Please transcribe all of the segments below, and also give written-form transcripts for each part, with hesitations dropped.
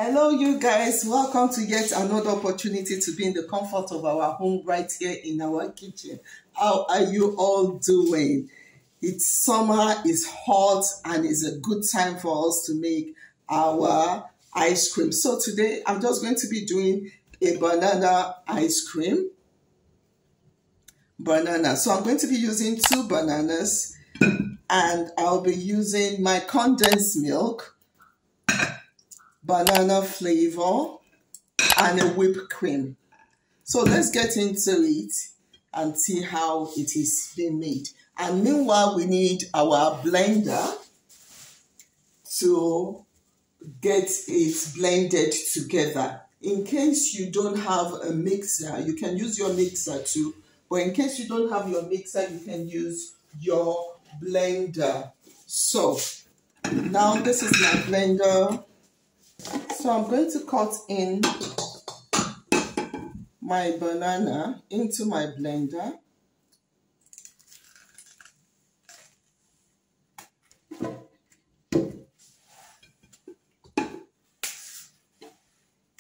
Hello you guys, welcome to yet another opportunity to be in the comfort of our home right here in our kitchen. How are you all doing? It's summer, it's hot, and it's a good time for us to make our ice cream. So today I'm just going to be doing a banana ice cream. So I'm going to be using 2 bananas and I'll be using my condensed milk, banana flavor, and a whipped cream. So let's get into it and see how it is being made. And meanwhile, we need our blender to get it blended together. In case you don't have a mixer, you can use your mixer too. But in case you don't have your mixer, you can use your blender. So now this is my blender. So I'm going to cut in my banana into my blender.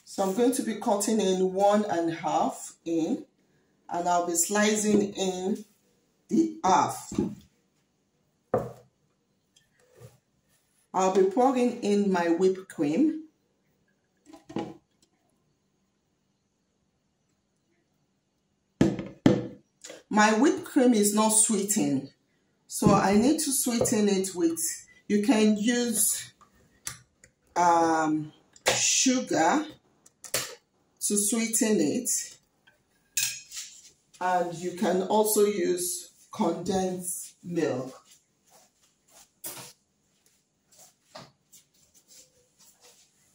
So I'm going to be cutting in 1.5 in, and I'll be slicing in the half. I'll be pouring in my whipped cream. My whipped cream is not sweetened, so I need to sweeten it with, you can use sugar to sweeten it, and you can also use condensed milk.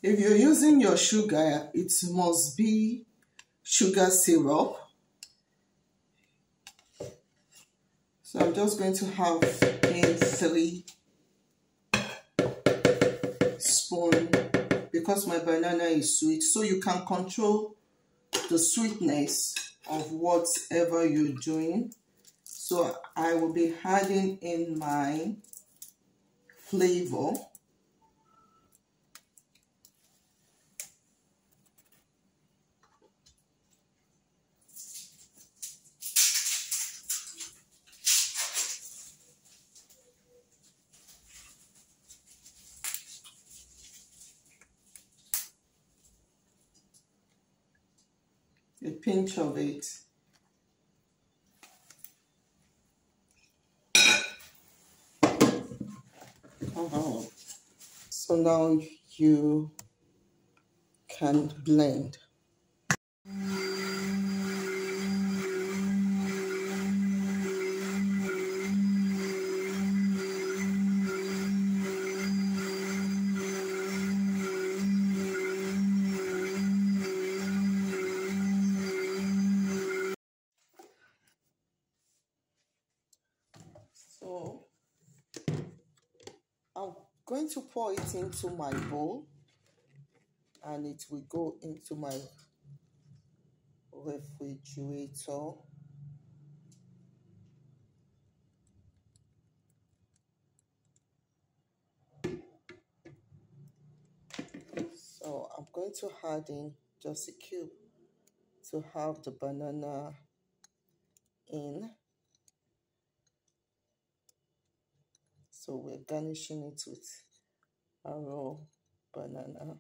If you're using your sugar, it must be sugar syrup. So I'm just going to have in 3 spoons because my banana is sweet. So you can control the sweetness of whatever you're doing. So I will be adding in my flavor. A pinch of it. So now you can blend. So I'm going to pour it into my bowl, and it will go into my refrigerator. So I'm going to add in just a cube to have the banana in. So we're garnishing it with a raw banana.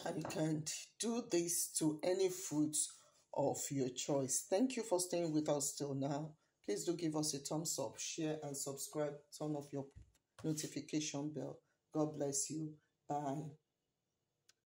And you can do this to any fruits of your choice. Thank you for staying with us till now. Please do give us a thumbs up, share and subscribe. Turn off your notification bell. God bless you. Bye.